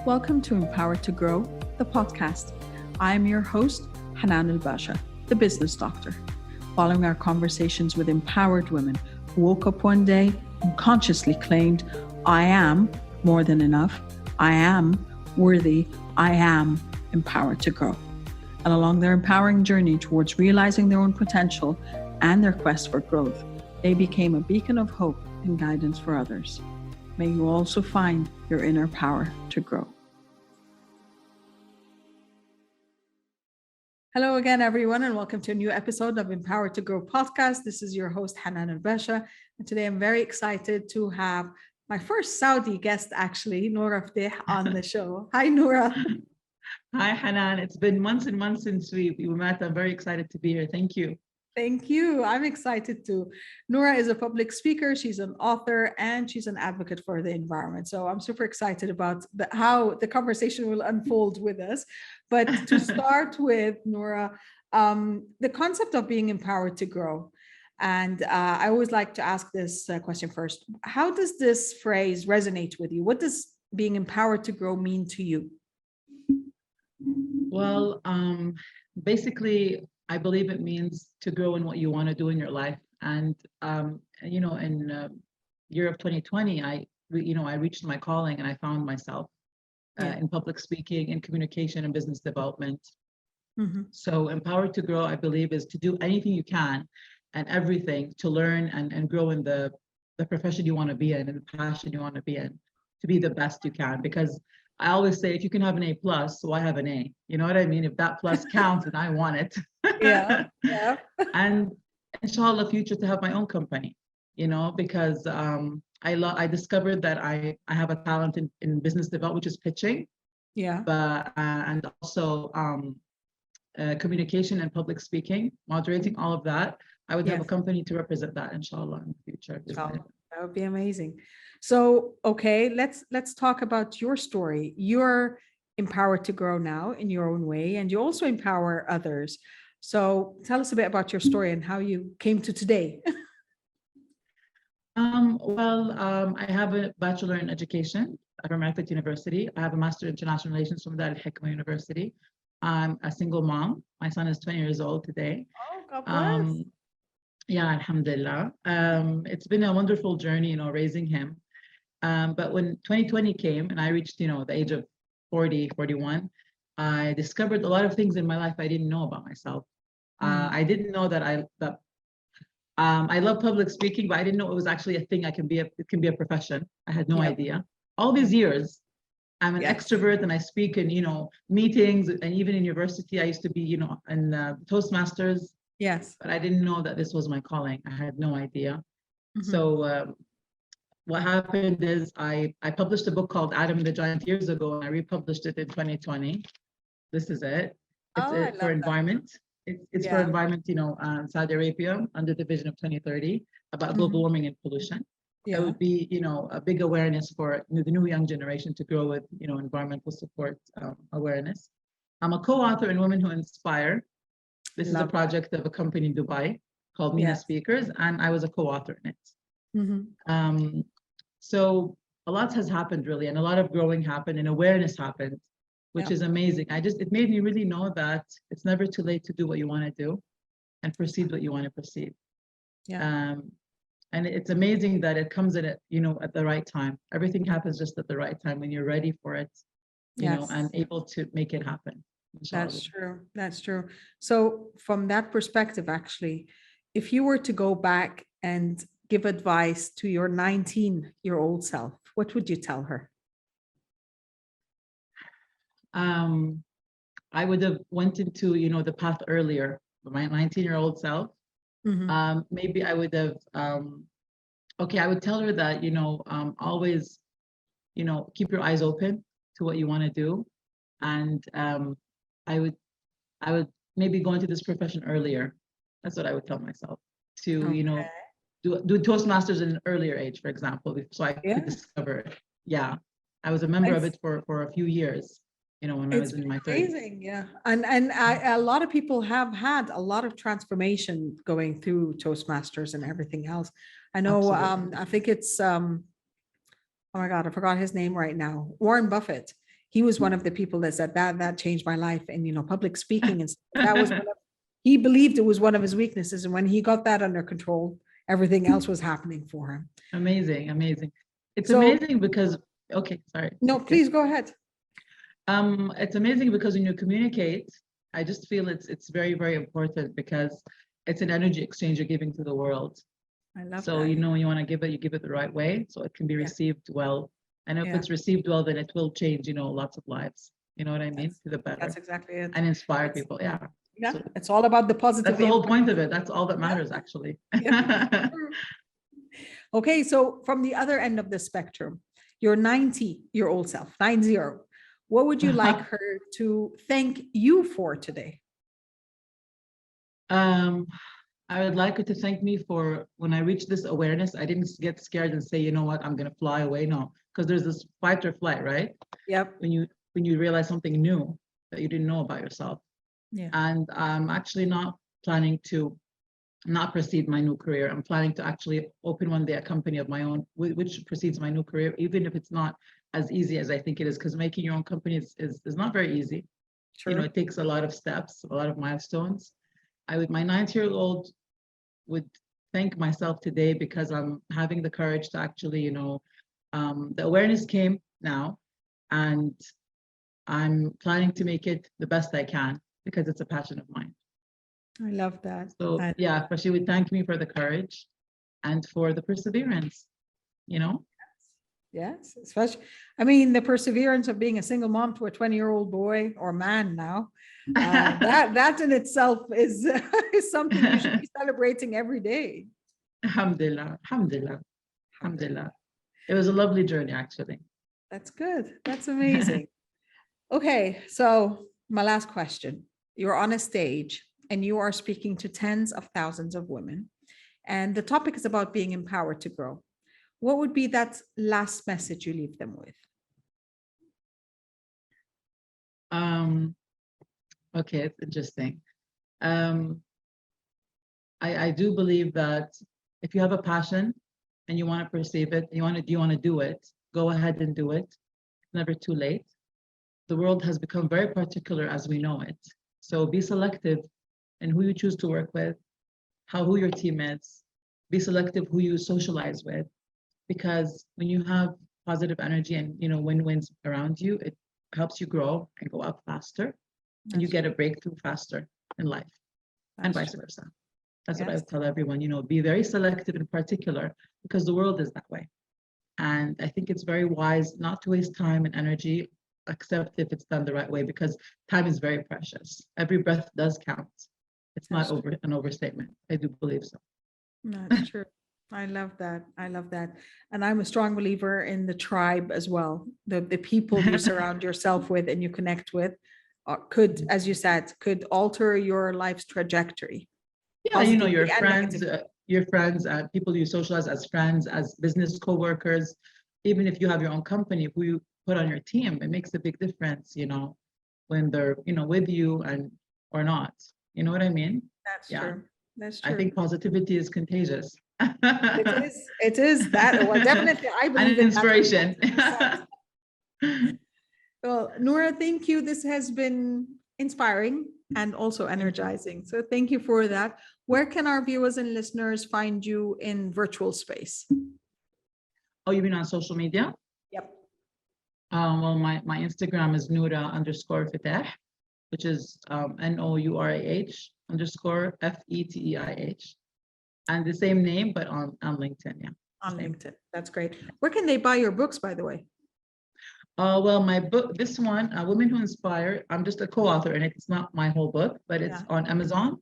Welcome to Empowered to Grow, the podcast. I am your host, Hanan Basha, the business doctor. Following our conversations with empowered women who woke up one day and consciously claimed, I am more than enough, I am worthy, I am empowered to grow. And along their empowering journey towards realizing their own potential and their quest for growth, they became a beacon of hope and guidance for others. May you also find your inner power to grow. Hello again, everyone, and welcome to a new episode of Empowered to Grow podcast. This is your host, Hanan Basha, and today I'm very excited to have my first Saudi guest, actually, Nourah Feteih, on the show. Hi, Nourah. Hi, Hanan. It's been months and months since we met. I'm very excited to be here. Thank you. Thank you. I'm excited too. Nourah is a public speaker. She's an author and she's an advocate for the environment. So I'm super excited about how the conversation will unfold with us. But to start with, Nourah, the concept of being empowered to grow. And I always like to ask this question first. How does this phrase resonate with you? What does being empowered to grow mean to you? Well, basically, I believe it means to grow in what you want to do in your life. And, in year of 2020, I reached my calling and I found myself in public speaking, in communication and business development. Mm-hmm. So empowered to grow, I believe, is to do anything you can and everything to learn and grow in the profession you want to be in and the passion you want to be in, to be the best you can. Because I always say, if you can have an A+, why have an A? You know what I mean? If that plus counts, then I want it. Yeah. And inshallah, future to have my own company, because I discovered that I have a talent in business development, which is pitching. Yeah. But and also communication and public speaking, moderating, all of that. I would have a company to represent that, inshallah, in the future. That would be amazing. So, okay, let's talk about your story. You're empowered to grow now in your own way, and you also empower others. So tell us a bit about your story and how you came to today. I have a bachelor in education from Nourah Feteih University. I have a master in international relations from Dar al-Hikmah University. I'm a single mom. My son is 20 years old today. Oh, God bless. Yeah, alhamdulillah. It's been a wonderful journey, raising him. But when 2020 came and I reached, the age of 40, 41, I discovered a lot of things in my life I didn't know about myself. I didn't know that I love public speaking, but I didn't know it was actually a thing. It can be a profession. I had no idea. All these years, I'm an extrovert and I speak in, meetings, and even in university, I used to be, in Toastmasters. Yes. But I didn't know that this was my calling. I had no idea. Mm-hmm. So what happened is I published a book called Adam and the Giant years ago, and I republished it in 2020. This is it. It's for environment. It's for environment, Saudi Arabia under the vision of 2030 about global warming and pollution. Yeah. It would be, a big awareness for the new young generation to grow with, environmental support awareness. I'm a co-author in Women Who Inspire. This is a project of a company in Dubai called Mina Speakers, and I was a co-author in it. Mm-hmm. So a lot has happened, really, and a lot of growing happened and awareness happened, which is amazing. It made me really know that it's never too late to do what you want to do and proceed what you want to proceed. Yeah. And it's amazing that it comes at the right time. Everything happens just at the right time when you're ready for it, and able to make it happen. That's true. That's true. So from that perspective, actually, if you were to go back and give advice to your 19-year-old self, what would you tell her? I would have went into, the path earlier. My 19-year-old self, maybe I would have, I would tell her that, always, keep your eyes open to what you want to do. And I would maybe go into this profession earlier. That's what I would tell myself, to, do Toastmasters at an earlier age, for example, so I could discover it. Yeah. I was a member of it for a few years, when I was in my 30s. Amazing, yeah. And a lot of people have had a lot of transformation going through Toastmasters and everything else. I know, I think it's, oh my God, I forgot his name right now. Warren Buffett. he was one of the people that said that changed my life. And, public speaking and stuff. That was he believed it was one of his weaknesses. And when he got that under control, everything else was happening for him. Amazing, amazing. It's amazing because, okay, sorry. No, please go ahead. It's amazing because when you communicate, I just feel it's very, very important because it's an energy exchange you're giving to the world. I love so, that. when you want to give it, you give it the right way so it can be received well. And if it's received well, then it will change, lots of lives. You know what I mean? To the better. That's exactly it. And inspire people. Yeah. Yeah. So it's all about the positive. That's the whole point of it. That's all that matters, actually. Okay. So from the other end of the spectrum, your 90-year-old self, 90, what would you like her to thank you for today? I would like her to thank me for when I reached this awareness, I didn't get scared and say, you know what, I'm going to fly away. No, because there's this fight or flight, right? Yep. When you realize something new that you didn't know about yourself. Yeah. And I'm actually not planning to not proceed my new career. I'm planning to actually open one day a company of my own, which precedes my new career, even if it's not as easy as I think it is, because making your own company is not very easy. True. It takes a lot of steps, a lot of milestones. My 90-year-old would thank myself today because I'm having the courage to actually, the awareness came now, and I'm planning to make it the best I can because it's a passion of mine. I love that. So but she would thank me for the courage and for the perseverance, Yes, especially, the perseverance of being a single mom to a 20-year-old boy or man now, that in itself is something you should be celebrating every day. Alhamdulillah, alhamdulillah, alhamdulillah. It was a lovely journey, actually. That's good. That's amazing. Okay, so my last question. You're on a stage and you are speaking to tens of thousands of women, and the topic is about being empowered to grow. What would be that last message you leave them with? Okay, it's interesting. I do believe that if you have a passion and you want to perceive it, you want to do it, go ahead and do it. It's never too late. The world has become very particular as we know it. So be selective in who you choose to work with, who your team is. Be selective who you socialize with. Because when you have positive energy and win-wins around you, it helps you grow and go up faster, and you get a breakthrough faster in life, and vice versa. That's what I would tell everyone. Be very selective in particular because the world is that way, and I think it's very wise not to waste time and energy, except if it's done the right way, because time is very precious. Every breath does count. It's not an overstatement. I do believe so. That's true. I love that. I love that. And I'm a strong believer in the tribe as well. The people you surround yourself with and you connect with could, as you said, could alter your life's trajectory. Yeah, your friends, people you socialize as friends, as business co-workers, even if you have your own company, who you put on your team, it makes a big difference, when they're, with you and or not. You know what I mean? That's true. That's true. I think positivity is contagious. It is that. Well, definitely, I believe an inspiration. Well, Nourah, thank you. This has been inspiring and also energizing. So thank you for that. Where can our viewers and listeners find you in virtual space? Oh, you mean on social media? Yep. Well, my Instagram is Nourah _Feteih, which is NOURAH_FETEIH. And the same name, but on LinkedIn, yeah. On LinkedIn. That's great. Where can they buy your books, by the way? Well, my book, this one, Women Who Inspire, I'm just a co-author in it. It's not my whole book, but it's on Amazon.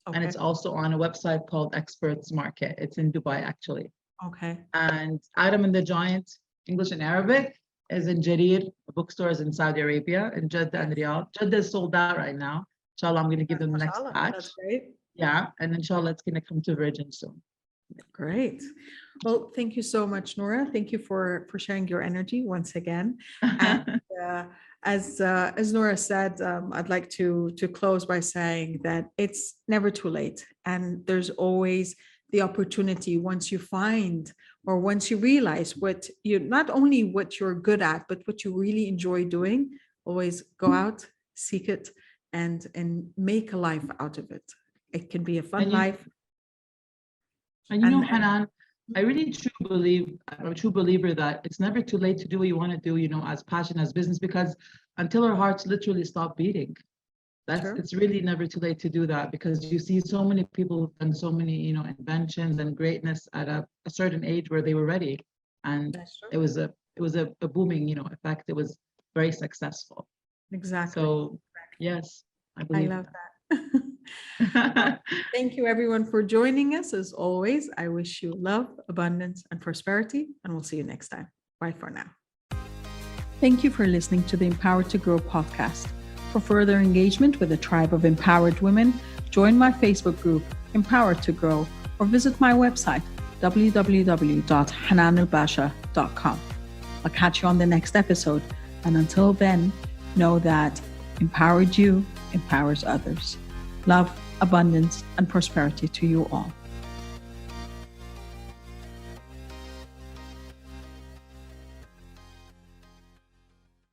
Okay. And it's also on a website called Experts Market. It's in Dubai, actually. Okay. And Adam and the Giant, English and Arabic, is in Jarir bookstores in Saudi Arabia, in Jeddah and Riyadh. Jeddah is sold out right now. Inshallah, I'm going to give them the next batch. That's great. Yeah, and inshallah, it's going to come to Virgin soon. Great. Well, thank you so much, Nourah. Thank you for sharing your energy once again. And as Nourah said, I'd like to close by saying that it's never too late, and there's always the opportunity once or once you realize what you, not only what you're good at, but what you really enjoy doing, always go out, seek it, and make a life out of it. It can be a fun life. And you know, Hanan, I really I'm a true believer that it's never too late to do what you want to do, you know, as passion, as business, because until our hearts literally stop beating, it's really never too late to do that, because you see so many people who've done so many, you know, inventions and greatness at a certain age where they were ready. And it was a booming, you know, effect. It was very successful. Exactly. So yes, I believe love that. Well, thank you everyone for joining us. As always, I wish you love, abundance, and prosperity, and we'll see you next time. Bye for now. Thank you for listening to the Empowered to Grow podcast. For further engagement with a tribe of empowered women, join my Facebook group, Empowered to Grow, or visit my website, www.hananulbasha.com. I'll catch you on the next episode. And until then, know that empowered you empowers others. Love, abundance, and prosperity to you all.